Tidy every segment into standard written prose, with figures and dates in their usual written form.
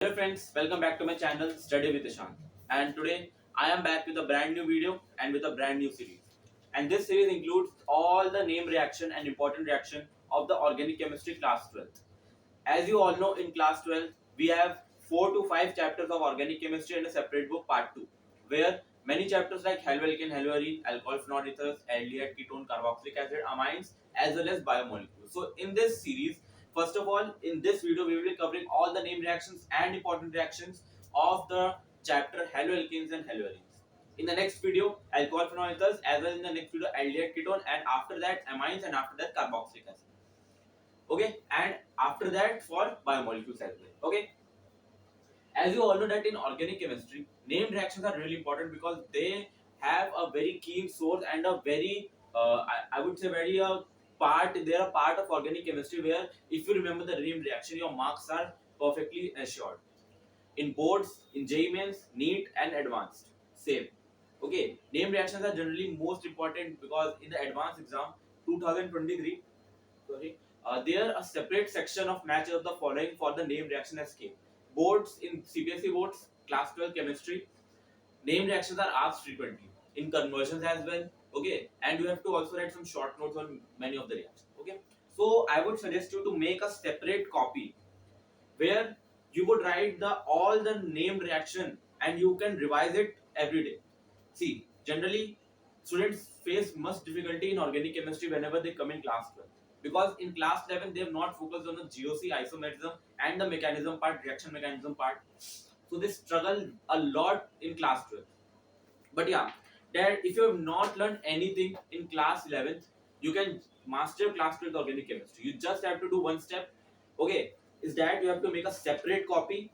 Hello friends, welcome back to my channel Study with Ishan. And today I am back with a brand new video and with a brand new series. And this series includes all the name reaction and important reaction of the organic chemistry class 12th. As you all know, in class 12 we have 4 to 5 chapters of organic chemistry and a separate book part 2, where many chapters like haloalkane, haloarine, alcohol phenol ethers, aldehyde, ketone, carboxylic acid, amines as well as biomolecules. So in this series, first of all, in this video we will be covering all the name reactions and important reactions of the chapter haloalkanes and haloarines. In the next video, alcohol phenol ethers, as well in the next video aldehyde, ketone, and after that amines, and after that carboxylic acid. Okay, and after that for biomolecules as well. Okay, as you all know that in organic chemistry named reactions are really important because they have a very keen source and a very I would say very part, they are a part of organic chemistry where if you remember the named reaction your marks are perfectly assured in boards, in JEE Mains, NEET and advanced. Same. Okay, name reactions are generally most important because in the advanced exam 2023, sorry, there a separate section of match of the following for the name reaction escape. Boards in CBSE boards, class 12 chemistry, name reactions are asked frequently in conversions as well. Okay, and you have to also write some short notes on many of the reactions. Okay, so I would suggest you to make a separate copy where you would write the all the name reaction and you can revise it every day. See, generally students face much difficulty in organic chemistry whenever they come in class 12 because in class 11 they have not focused on the GOC isomerism and the mechanism part, reaction mechanism part. So they struggle a lot in class 12. But yeah, that if you have not learned anything in class 11th, you can master class 12th organic chemistry. You just have to do one step. Okay, is that you have to make a separate copy,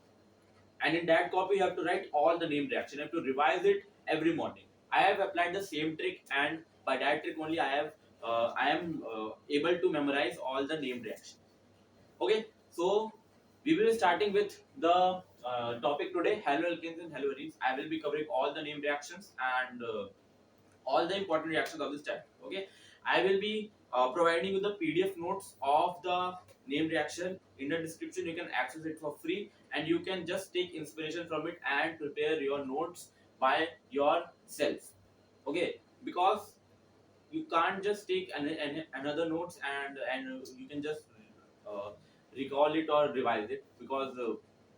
and in that copy you have to write all the name reaction. You have to revise it every morning. I have applied the same trick, and by that trick only I am able to memorize all the name reaction. Okay, so we will be starting with the topic today, haloalkanes and haloarenes. I will be covering all the name reactions and all the important reactions of this type. Okay, I will be providing you the PDF notes of the name reaction in the description. You can access it for free and you can just take inspiration from it and prepare your notes by yourself. Okay, because you can't just take another notes and you can just uh, recall it or revise it because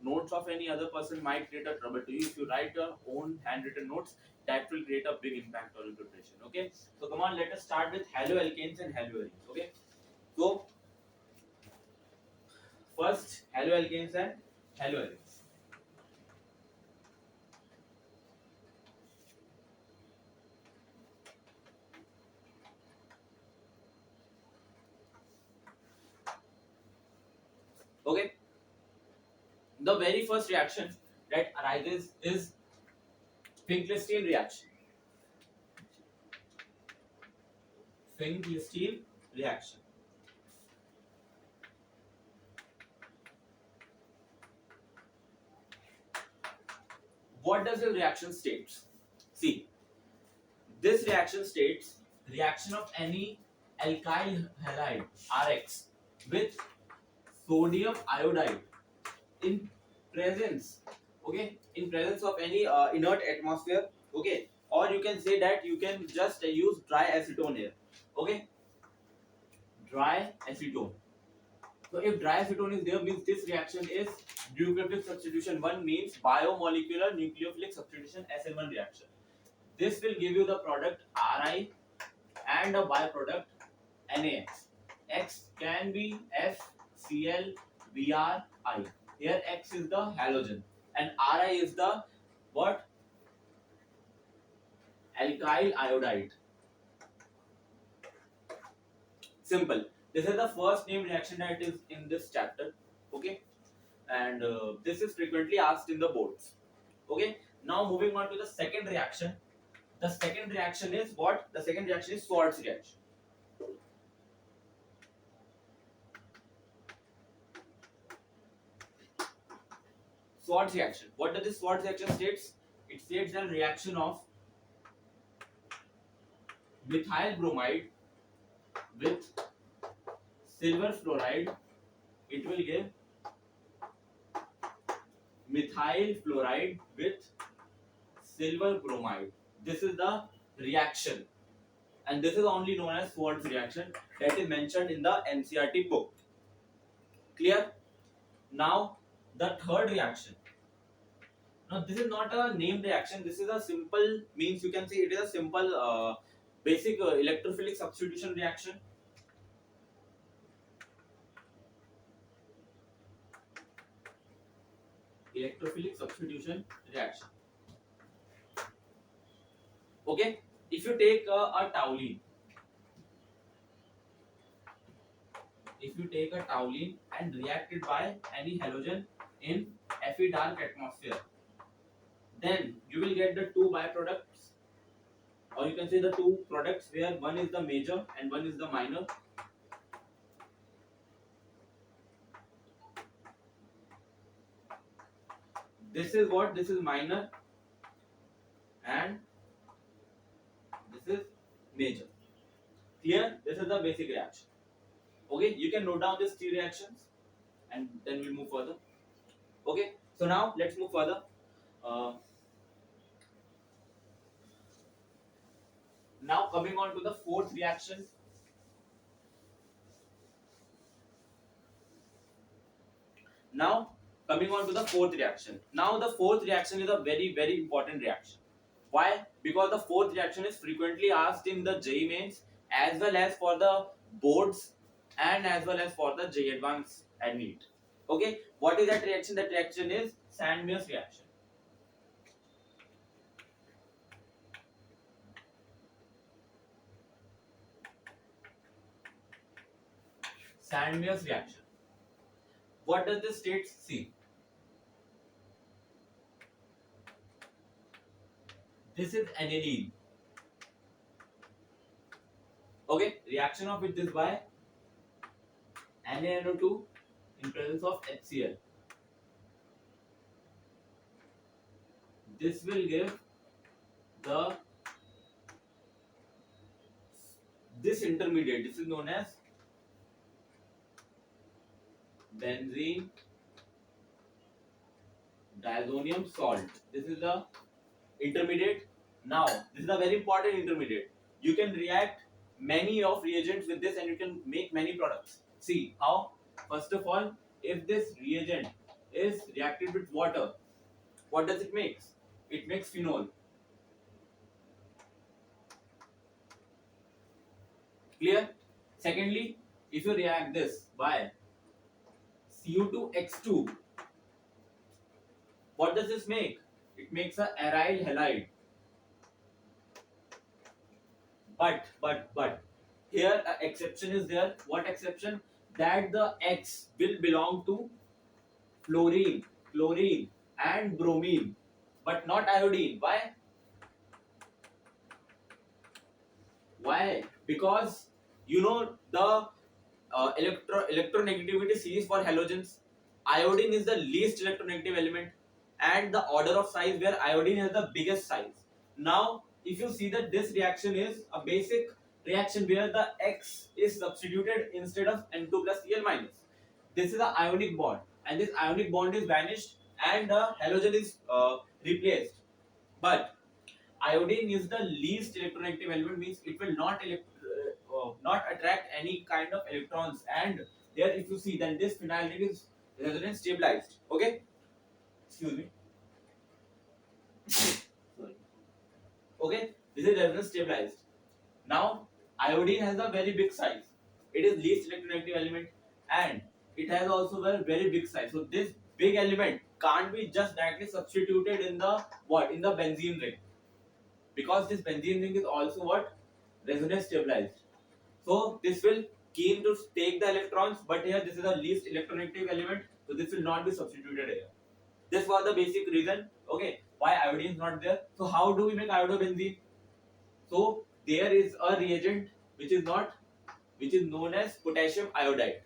notes of any other person might create a trouble to you. If you write your own handwritten notes, that will create a big impact on your preparation. Okay, so come on, let us start with haloalkanes and haloarenes. Okay, so first haloalkanes and haloarenes. Okay, the very first reaction that arises is Finkelstein reaction. Finkelstein reaction. What does the reaction states? See, this reaction states reaction of any alkyl halide RX with sodium iodide in presence, okay, in presence of any inert atmosphere, okay, or you can say that you can just use dry acetone here. Okay, dry acetone. So if dry acetone is there, means this reaction is nucleophilic substitution 1, means biomolecular nucleophilic substitution SN1 reaction. This will give you the product Ri and a byproduct NaX. X can be FCl Bri. Here X is the halogen and Ri is the what? Alkyl iodide. Simple. This is the first name reaction that is in this chapter. Okay, and this is frequently asked in the boards. Okay, now moving on to the second reaction. The second reaction is what? The second reaction is Schwarz reaction. Schwarz reaction. What does this Schwarz reaction states? It states a reaction of methyl bromide with silver fluoride. It will give methyl fluoride with silver bromide. This is the reaction, and this is only known as Swartz reaction that is mentioned in the NCERT book. Clear? Now the third reaction. Now this is not a named reaction. This is a simple, means you can say it is a simple basic electrophilic substitution reaction. Electrophilic substitution reaction. Okay, if you take a toluene, and react it by any halogen in Fe dark atmosphere, then you will get the two byproducts, or you can say the two products where one is the major and one is the minor. This is what? This is minor and this is major. Clear? This is the basic reaction. Okay, you can note down these three reactions and then we'll move further. Okay, so now let's move further. Now coming on to the fourth reaction. Now coming on to the fourth reaction. Now the fourth reaction is a very important reaction. Why? Because the fourth reaction is frequently asked in the JEE mains as well as for the boards and as well as for the JEE Advanced and NEET. Okay, what is that reaction? That reaction is Sandmeier's reaction. Sandmeier's reaction. What does this state see? This is aniline. Okay, reaction of it is by NaNO2 in presence of HCl. This will give this intermediate. This is known as benzene diazonium salt. This is the intermediate. Now this is a very important intermediate. You can react many of reagents with this and you can make many products. See how? First of all, if this reagent is reacted with water, what does it make? It makes phenol. Clear? Secondly, if you react this by Cu2X2, what does this make? It makes a aryl halide. But here an exception is there. What exception? That the X will belong to fluorine, chlorine and bromine, but not iodine. Why? Why? Because you know the electronegativity series for halogens. Iodine is the least electronegative element and the order of size where iodine has the biggest size. Now if you see that this reaction is a basic reaction where the X is substituted instead of N2 plus Cl minus. This is the ionic bond and this ionic bond is vanished and the halogen is replaced. But iodine is the least electronegative element, means it will not attract any kind of electrons, and there if you see then this phenylalanine is resonance stabilized. Okay, excuse me. Sorry. Okay, this is resonance stabilized. Now iodine has a very big size. It is least electronegative element and it has also a very big size. So this big element can't be just directly substituted in the what? In the benzene ring, because this benzene ring is also what? Resonance stabilized. So this will keen to take the electrons, but here this is the least electronegative element, so this will not be substituted here. This was the basic reason, okay, why iodine is not there. So how do we make iodobenzene? So there is a reagent which is known as potassium iodide,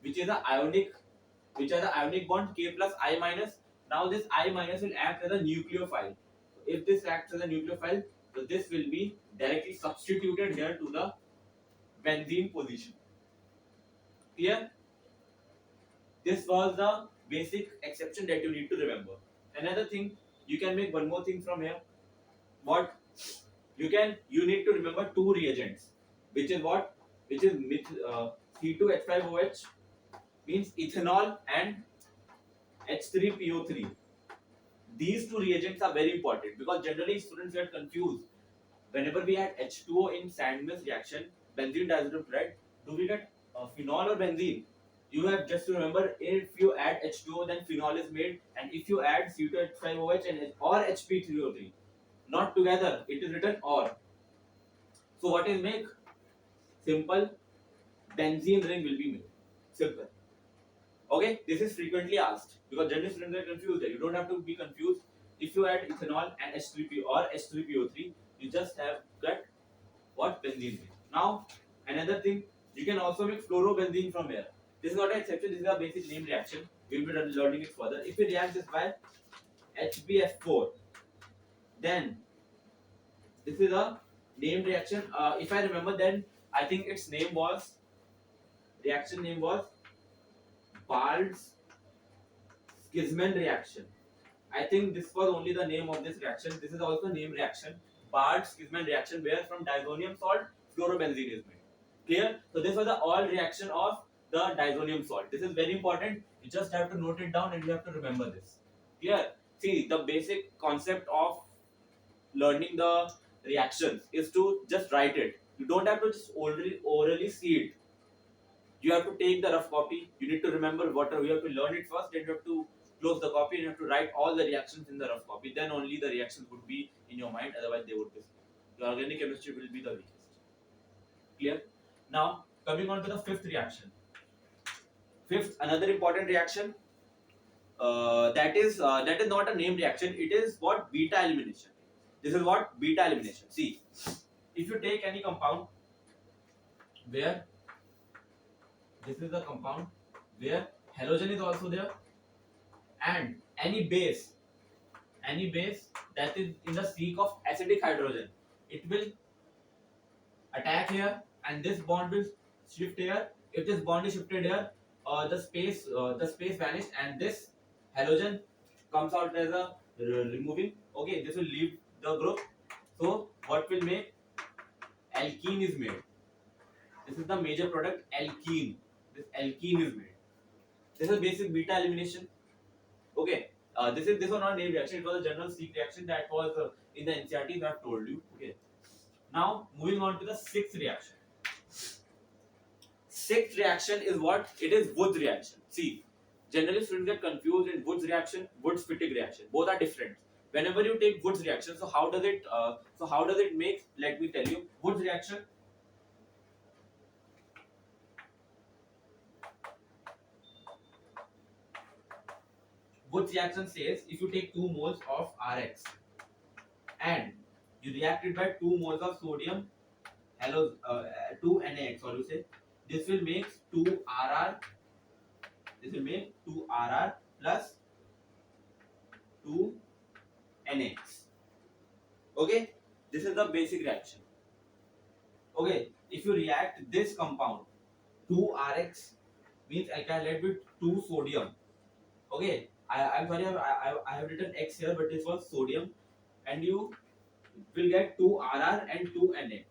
which has the ionic bond K plus I minus. Now this I minus will act as a nucleophile. If this acts as a nucleophile, so this will be directly substituted here to the benzene position. Clear? This was the basic exception that you need to remember. another thing, you can make one more thing from here. What you need to remember two reagents, which is what, which is C2H5OH, means ethanol, and H3PO3. These two reagents are very important because generally students get confused. Whenever we add H2O in Sandwich reaction, benzene diazotoluene, do we get phenol or benzene? You have just to remember, if you add H2O, then phenol is made, and if you add C2H5OH and or HP3O3, not together, it is written or. So what is make? Simple, benzene ring will be made. Simple. Okay, this is frequently asked because generally students are confused there. You don't have to be confused. If you add ethanol and H3P or H3PO3, you just have got what, benzene ring. Now another thing, you can also make fluorobenzene from here. This is not an exception. This is a basic name reaction. We will be learning it further. If we react this by HBF4, then this is a name reaction. If I remember, then I think its name was, reaction name was Bald-Schizman reaction. I think this was only the name of this reaction. This is also name reaction, Bald-Schizman reaction, where from diazonium salt fluorobenzene is made. Clear? So this was the all reaction of the diazonium salt. This is very important. You just have to note it down and you have to remember this. Clear? See, the basic concept of learning the reactions is to just write it. You don't have to just orally see it. You have to take the rough copy. You need to remember what you have to learn it first. Then you have to close the copy and you have to write all the reactions in the rough copy. Then only the reactions would be in your mind. Otherwise, they would be. The organic chemistry will be the weakest. Clear? Now coming on to the fifth reaction. Fifth, another important reaction. That is not a name reaction. It is what, beta elimination. This is what, beta elimination. See, if you take any compound where this is the compound where halogen is also there, and any base that is in the seek of acidic hydrogen, it will attack here and this bond will shift here. If this bond is shifted here, the space vanished and this halogen comes out as a removing. Okay, this will leave the group. So what will make? Alkene is made. This is the major product, alkene. This alkene is made. This is basic beta elimination. Okay, this was not a name reaction. It was a general seek reaction that was in the NCERT. I have told you. Okay. Now moving on to the sixth reaction. Sixth reaction is what? It is Woods reaction. See, generally students get confused in Woods reaction, Woods-Fittig reaction. Both are different. Whenever you take Woods reaction, so how does it make? Let me tell you. Woods reaction. Woods reaction says if you take 2 moles of Rx and you react it by 2 moles of sodium 2 NaX, or you say this will make 2 RR. This will make 2 RR plus 2 NaX. Okay, this is the basic reaction. Okay, if you react this compound 2 Rx means alkyl lead with 2 sodium. Okay, I'm sorry, I have written X here, but this was sodium, and you will get 2 RR and 2 NX.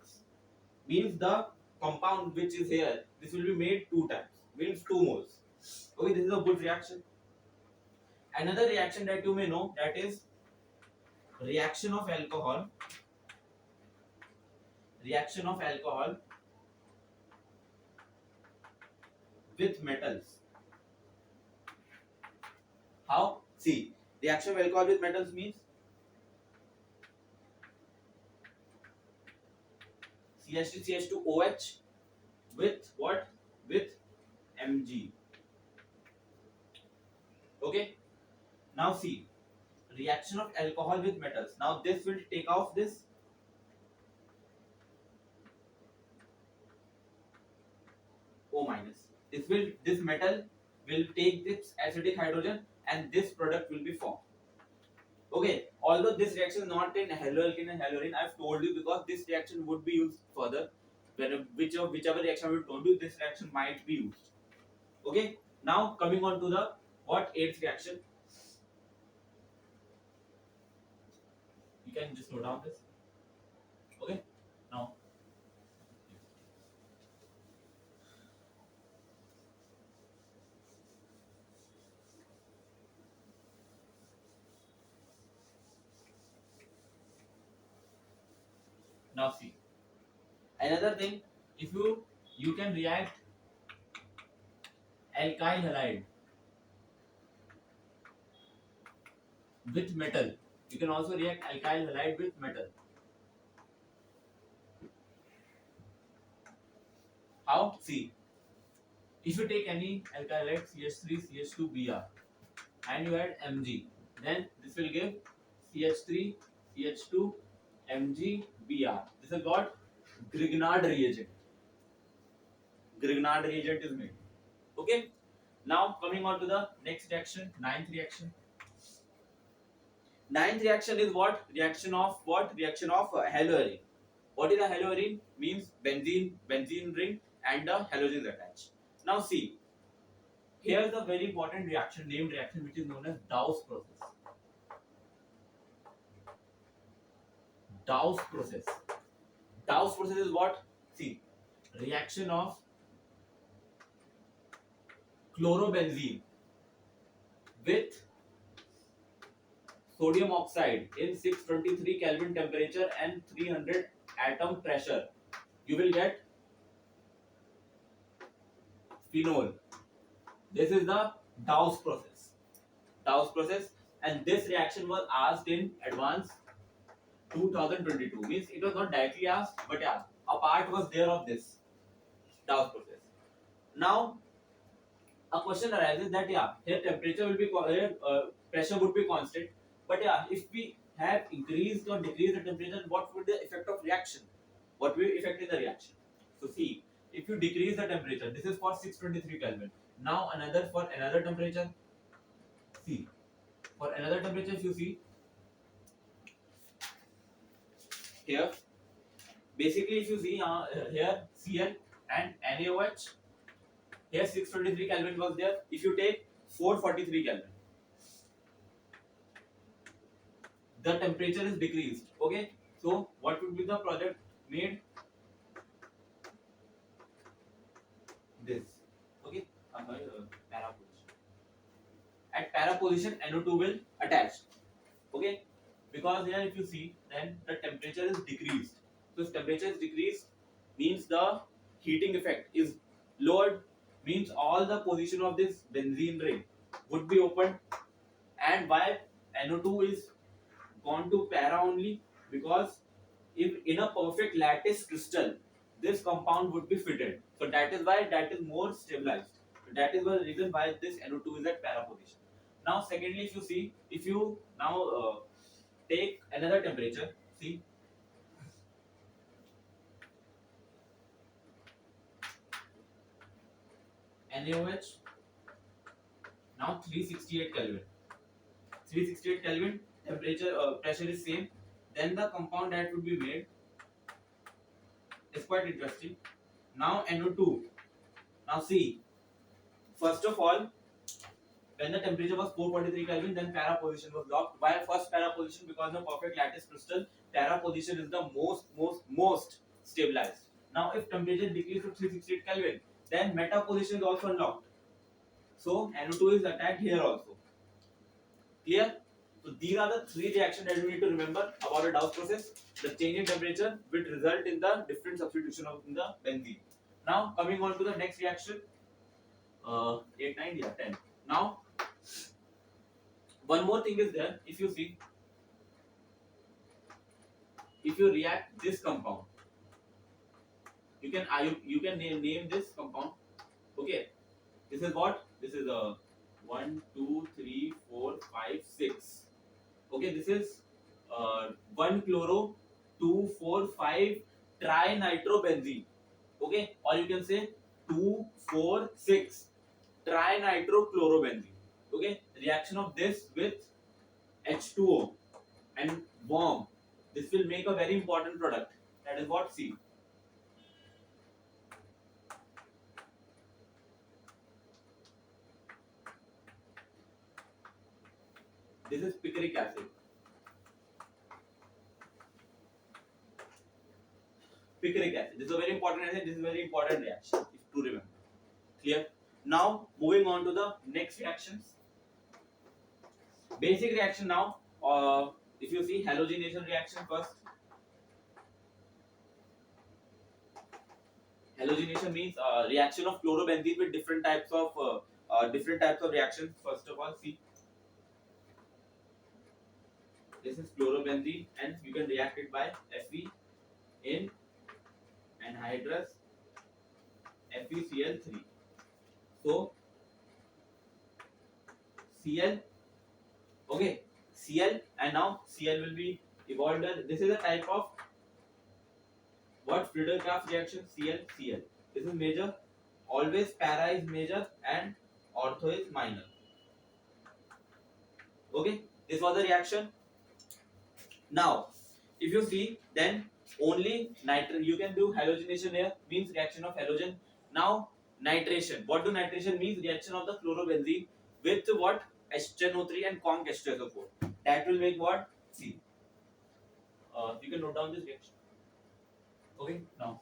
Means the compound which is here, this will be made 2 times, means 2 moles. Okay, this is a good reaction. Another reaction that you may know, that is reaction of alcohol. Reaction of alcohol with metals. How? See, reaction of alcohol with metals means CH3CH2OH with what? With Mg. Okay. Now see, reaction of alcohol with metals. Now this will take off this O minus. This metal will take this acidic hydrogen and this product will be formed. Okay, although this reaction is not in haloalkane and halorine, I have told you because this reaction would be used further. Whichever reaction I told you, this reaction might be used. Okay, now coming on to the what? Eighth reaction. can just note down this. Okay. Now see another thing. If you can react alkyl halide with metal. You can also react alkyl halide with metal. How? See, if you take any alkyl halide CH3 CH2 Br and you add Mg, then this will give CH3 CH2 Mg Br. This is got Grignard reagent. Grignard reagent is made. Okay. Now coming on to the next reaction, ninth reaction. Ninth reaction is what? Reaction of what? Reaction of haloarine. What is a haloarine? Means benzene ring and the halogens attached. Now see, here is a very important reaction, named reaction, which is known as Dawes process. Dawes process. Dawes process is what? See, reaction of chlorobenzene with sodium oxide in 623 Kelvin temperature and 300 atom pressure. You will get phenol. This is the Dawes process. Dawes process, and this reaction was asked in advance 2022. Means it was not directly asked, but yeah, a part was there of this Dawes process. Now a question arises that yeah, here temperature will be pressure would be constant, but yeah, if we have increased or decreased the temperature, what would the effect of reaction? What will affect in the reaction? So see, if you decrease the temperature, this is for 623 Kelvin. Now another for another temperature. See, for another temperature, if you see here, basically if you see here Cl and NaOH, here 623 Kelvin was there. If you take 443 Kelvin, the temperature is decreased. Okay, so what would be the product made? This. Okay, para position. At para position, NO2 will attach. Okay, because here if you see, then the temperature is decreased. So if temperature is decreased, means the heating effect is lowered. Means all the position of this benzene ring would be opened, and why NO2 is gone to para only? Because if in a perfect lattice crystal, this compound would be fitted. So that is why that is more stabilized. So that is the reason why this NO2 is at para position. Now secondly, if you see, if you now take another temperature, see NaOH, now 368 Kelvin. 368 Kelvin temperature, pressure is same. Then the compound that would be made is quite interesting. Now NO2. Now see, first of all, when the temperature was 443 Kelvin, then para position was locked. Why first para position? Because the perfect lattice crystal, para position is the most stabilized. Now if temperature decreases to 368 Kelvin, then meta position is also unlocked. So NO2 is attacked here also. Clear? So these are the three reactions that you need to remember about the Dawes process. The change in temperature will result in the different substitution of in the benzene. Now coming on to the next reaction, 8, 9, yeah, 10. Now one more thing is there. If you see, if you react this compound, you can name this compound. Okay, this is what? This is a 1, 2, 3, 4, 5, 6. Okay, this is 1 chloro 2, 4, 5 trinitrobenzene. Okay, or you can say 2, 4, 6 trinitrochlorobenzene. Okay, reaction of this with H2O and warm. This will make a very important product. That is what? See. This is picric acid. picric acid. This is a very important acid. This is a very important reaction to remember. Clear? Now moving on to the next reactions. Basic reaction now. If you see halogenation reaction first. Halogenation means reaction of chlorobenzene with different types of reactions. First of all, see, this is chlorobenzene, and you can react it by Fe in anhydrous FeCl3. So Cl, okay, Cl, and now Cl will be evolved. This is a type of what Friedel-Crafts reaction. Cl. This is major. Always para is major and ortho is minor. Okay, this was the reaction. Now, if you see, then only nitrogen. You can do halogenation here, means reaction of halogen. Now, nitration. What do nitration means? Reaction of the chlorobenzene with what? HNO3 and conc H2SO4. That will make what? See. You can note down this reaction. Okay, now.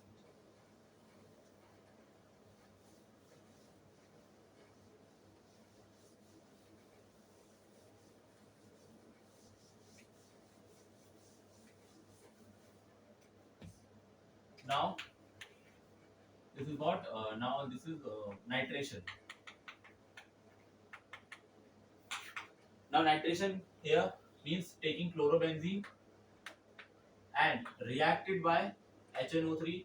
Now, this is what? Now, this is nitration. Now, nitration here means taking chlorobenzene and reacted by HNO3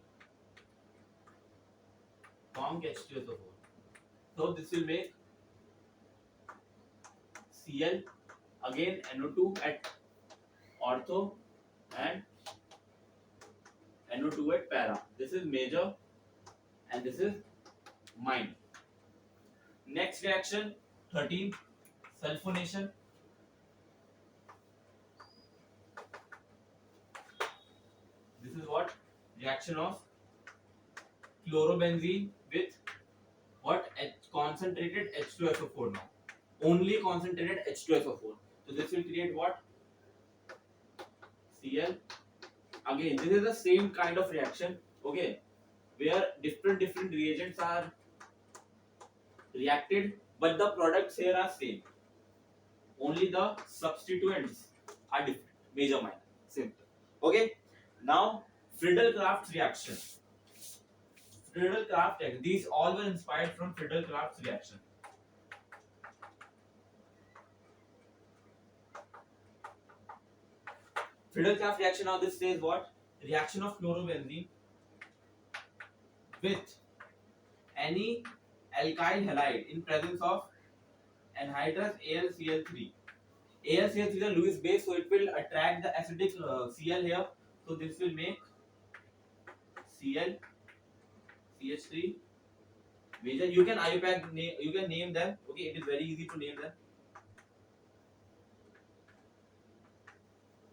conc H2SO4. So, this will make Cl, again NO2 at ortho and NO2 at para. This is major and this is minor. Next reaction, 13, sulfonation. This is what? Reaction of chlorobenzene with what? Concentrated H2SO4 now. Only concentrated H2SO4. So this will create what? Cl. Again, this is the same kind of reaction, okay, where different reagents are reacted, but the products here are same. Only the substituents are different, major, minor, simple. Okay. Now, Friedel-Crafts reaction. Friedel-Crafts reaction. These all were inspired from Friedel-Crafts reaction. Friedel-Crafts reaction. Now this says what? Reaction of chlorobenzene with any alkyl halide in presence of anhydrous AlCl3. AlCl3 is a Lewis base, so it will attract the acidic Cl here. So this will make Cl, CH3 major. You can IUPAC name. You can name them. Okay, it is very easy to name them.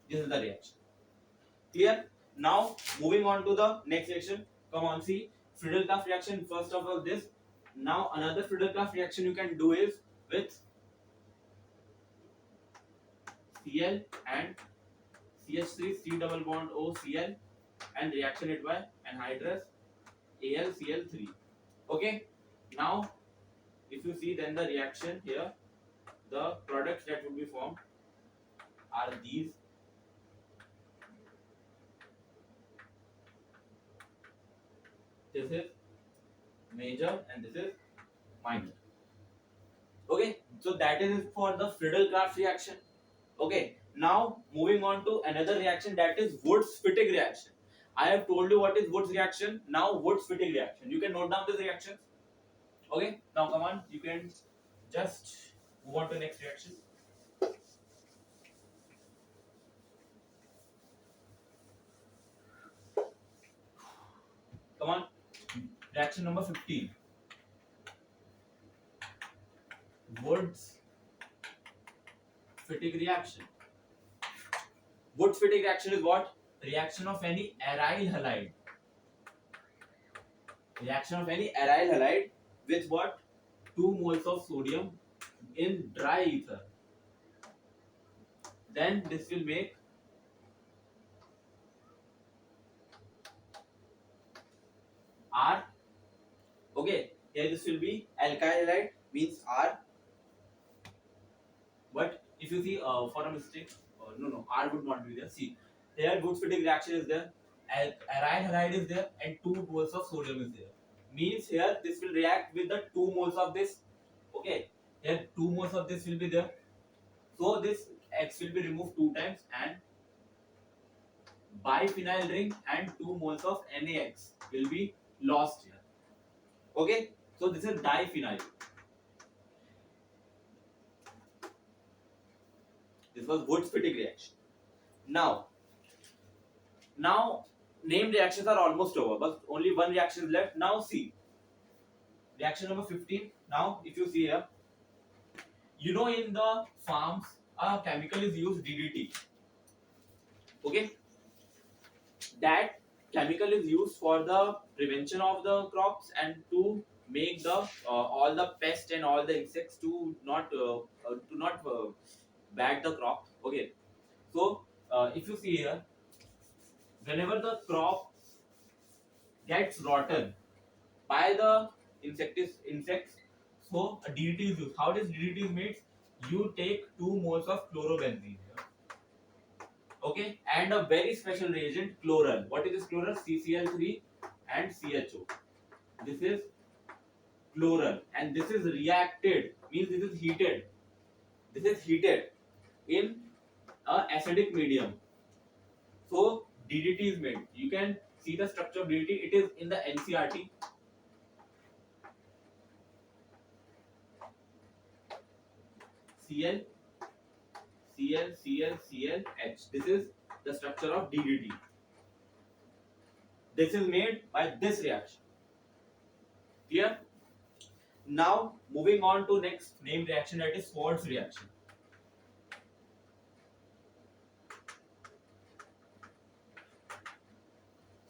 This is the reaction. Clear? Now moving on to the next reaction. Come on, see Friedel-Crafts reaction. First of all, this. Now another Friedel-Crafts reaction you can do is with Cl and CH3 C double bond O Cl and reaction it by anhydrous AlCl3. Okay. Now, if you see, then the reaction here, the products that will be formed are these. This is major and this is minor. Okay, so that is for the Friedel-Crafts reaction. Okay, now moving on to another reaction, that is Wurtz-Fittig reaction. I have told you what is Wurtz reaction. Now Wurtz-Fittig reaction. You can note down this reaction. Okay, now come on, you can just move on to the next reaction. Come on, reaction number 15. Wurtz-Fittig reaction. Wurtz-Fittig reaction is what? Reaction of any aryl halide. Reaction of any aryl halide with what? 2 moles of sodium in dry ether. Then this will make Here this will be alkyl halide means R. But if you see for a mistake, no, R would not be there. See, here Wurtz-Fittig reaction is there, aryl halide is there, and 2 moles of sodium is there. Means here this will react with the 2 moles of this. Okay, here 2 moles of this will be there. So this X will be removed 2 times and biphenyl ring and 2 moles of NaX will be lost here. Okay, so this is diphenyl. This was Wurtz-Fittig reaction. Now named reactions are almost over, but only one reaction is left. Now see, reaction number 15. Now if you see here, you know in the farms a chemical is used, DDT. Okay, that chemical is used for the prevention of the crops and to make the all the pests and all the insects to not bad the crop. Okay, so if you see here, whenever the crop gets rotten by the insects, so a DDT is used. How does DDT is made? You take 2 moles of chlorobenzene here, okay, and a very special reagent, chloral. What is this chloral? CCl3 and CHO. This is chloral, and this is reacted, means this is heated. This is heated in a acidic medium. So DDT is made. You can see the structure of DDT. It is in the NCRT. Cl, Cl, Cl, Cl, H. This is the structure of DDT. This is made by this reaction. Clear? Now moving on to next named reaction, that is Schwartz reaction.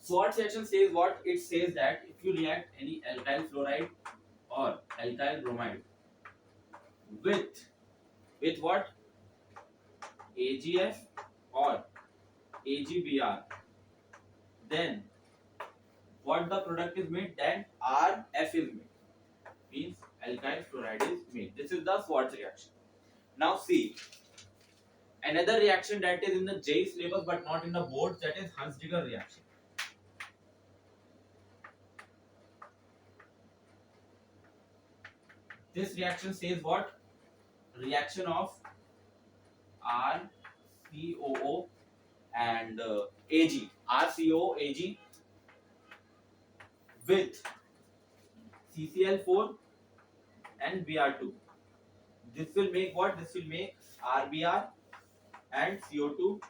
Schwartz reaction says what? It says that if you react any alkyl fluoride or alkyl bromide with what? AgF or AgBr, then what the product is made? Then RF is made. Means alkyl fluoride is made. This is the Schwartz reaction. Now see, another reaction that is in the JEE syllabus but not in the boards, that is Hunziker reaction. This reaction says what? Reaction of RCOO and Ag, RCOO Ag with CCl4 and Br2. This will make what? This will make RBr and CO2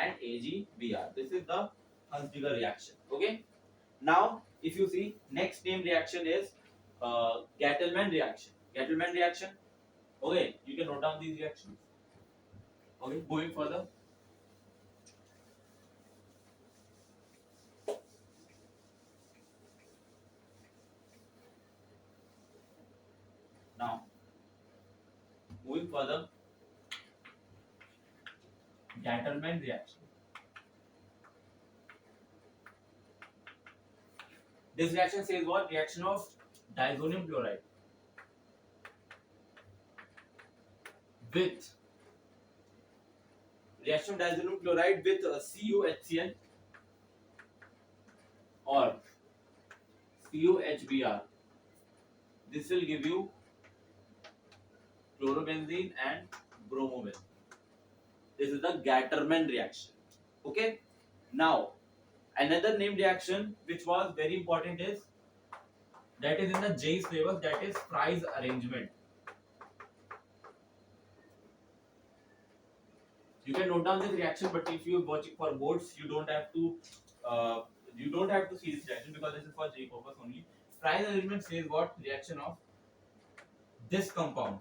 and AgBr. This is the Hunziker reaction. Okay. Now, if you see, next named reaction is Gattelmann reaction. Gattelmann reaction. Okay, you can note down these reactions. Okay, moving further. Now, moving further, Gattelmann reaction. This reaction says what? Reaction of diazonium chloride with reaction of diazonium chloride with CuHCl or CuHBr. This will give you chlorobenzene and bromobenzene. This is the Gattermann reaction. Okay. Now, another named reaction which was very important is that is in the JEE syllabus, that is Fry's arrangement. You can note down this reaction, but if you are watching for boards, you don't have to see this reaction because this is for JEE purpose only. Fry's arrangement says what? Reaction of this compound.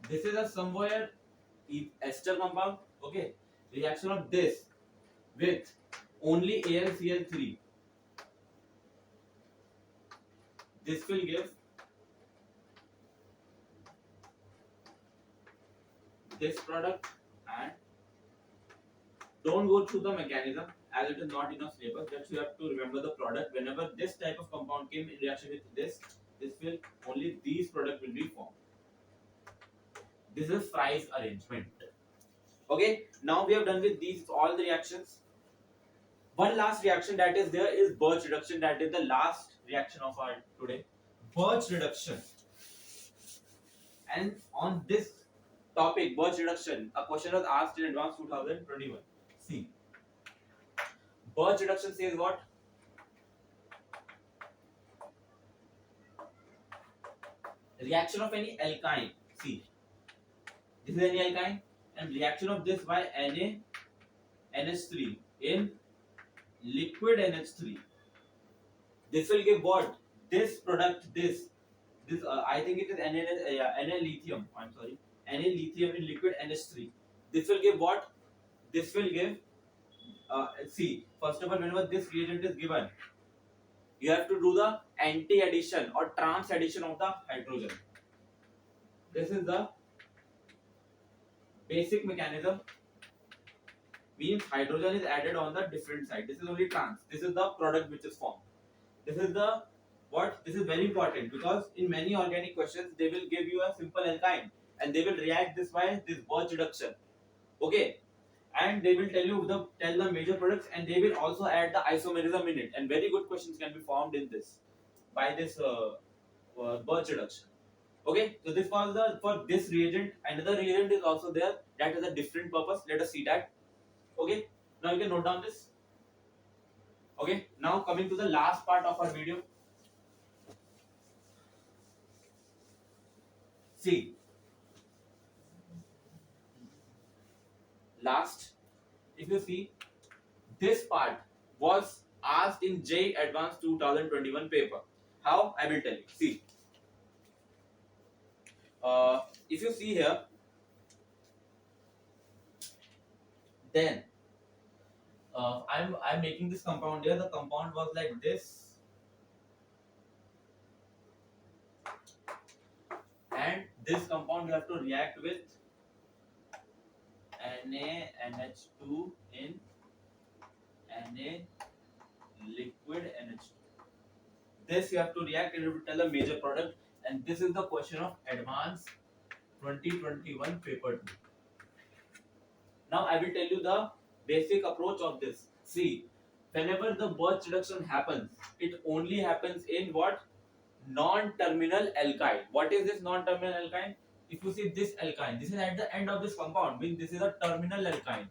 This is a somewhere ester compound. Okay. Reaction of this with only AlCl3. This will give this product, and don't go through the mechanism. as it is not in a syllabus, that you have to remember the product. Whenever this type of compound came in reaction with this will only these product will be formed. This is Fry's arrangement. Okay, now we have done with these all the reactions. One last reaction that is there is Birch reduction. That is the last reaction of our today. Birch reduction. And on this topic, Birch reduction, a question was asked in advance 2021. See, Birch reduction says what? Reaction of any alkyne. See, this is any alkyne, and reaction of this by NaNH3 in liquid NH3. This will give what? This product, this I think it is Na lithium. I'm sorry, Na lithium in liquid NH3. This will give what? This will give. See, first of all, whenever this reagent is given, you have to do the anti-addition or trans-addition of the hydrogen. This is the basic mechanism. Means hydrogen is added on the different side. This is only trans. This is the product which is formed. This is the what? This is very important because in many organic questions they will give you a simple alkyne and they will react this by this Birch reduction. Okay, and they will tell the major products and they will also add the isomerism in it. And very good questions can be formed in this by this Birch reduction. Okay, so this was the for this reagent. Another reagent is also there that has a different purpose. Let us see that. Okay, now you can note down this. Okay, now coming to the last part of our video. See, last, if you see, this part was asked in J Advanced 2021 paper. How? I will tell you. See, if you see here, then I'm making this compound here. The compound was like this, and this compound you have to react with NaNH2 in Na liquid NH2. This you have to react and you have to tell a major product, and this is the question of Advanced 2021 paper 2. Now I will tell you the basic approach of this. See, whenever the Birch reduction happens, it only happens in what? Non-terminal alkyne. What is this non-terminal alkyne? If you see this alkyne, this is at the end of this compound, means this is a terminal alkyne.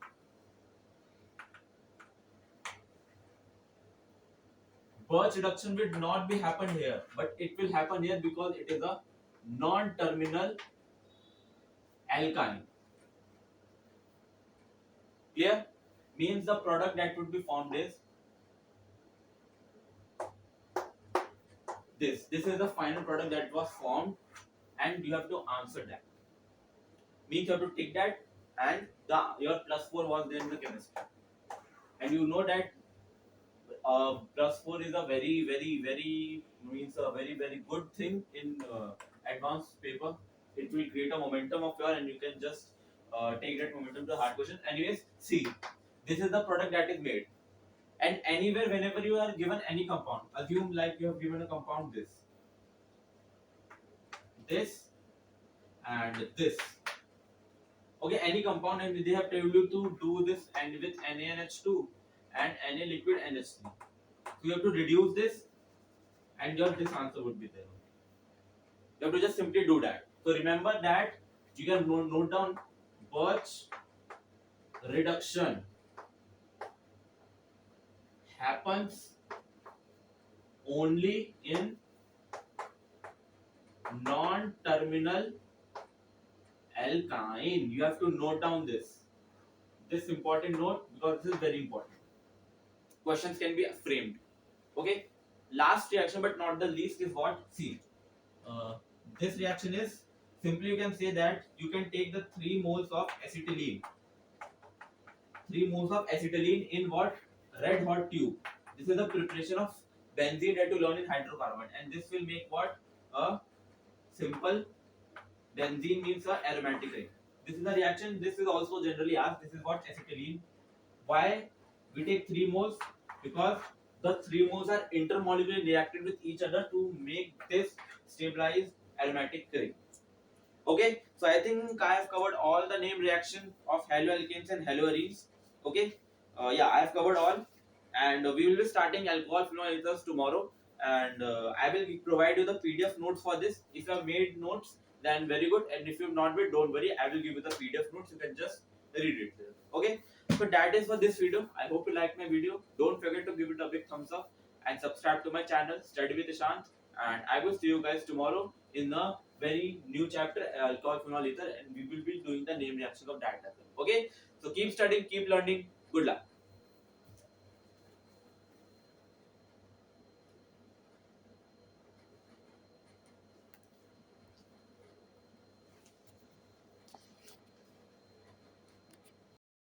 Birch reduction will not be happen here, but it will happen here because it is a non-terminal alkyne. Clear? Means the product that would be formed is this. This is the final product that was formed, and you have to answer that. Means you have to tick that, and your +4 was there in the chemistry, and you know that +4 is a very means a very good thing in advanced paper. It will create a momentum of your, and you can just take that momentum to hard question. Anyways, see, this is the product that is made, and anywhere whenever you are given any compound, assume like you have given a compound this and this. Okay, any compound, and they have told you to do this and with NaNH2 and Na liquid NH3. So you have to reduce this, and your this answer would be there. You have to just simply do that. So remember that you can note down Birch reduction happens only in non-terminal alkyne. You have to note down this important note because this is very important. Questions can be framed. Okay, last reaction but not the least is what? See, this reaction is simply, you can say that you can take the 3 moles of acetylene. 3 moles of acetylene in what? Red hot tube. This is the preparation of benzene that you learn in hydrocarbon, and this will make what? A simple benzene means a aromatic ring. This is the reaction. This is also generally asked. This is what? Acetylene. Why We take 3 moles because the 3 moles are intermolecularly reacted with each other to make this stabilized aromatic ring. Okay, so I think I have covered all the name reaction of haloalkanes and haloarenes. Okay, yeah, I have covered all, and we will be starting alcohol phenol ethers tomorrow. And I will provide you the PDF notes for this. If you have made notes, then very good. And if you have not made, don't worry. I will give you the PDF notes. You can just read it. Okay. So that is for this video. I hope you like my video. Don't forget to give it a big thumbs up and subscribe to my channel, Study with Ishant. And I will see you guys tomorrow in the very new chapter, alcohol phenol ether, and we will be doing the name reaction of that as well. Okay. So keep studying, keep learning. Good luck.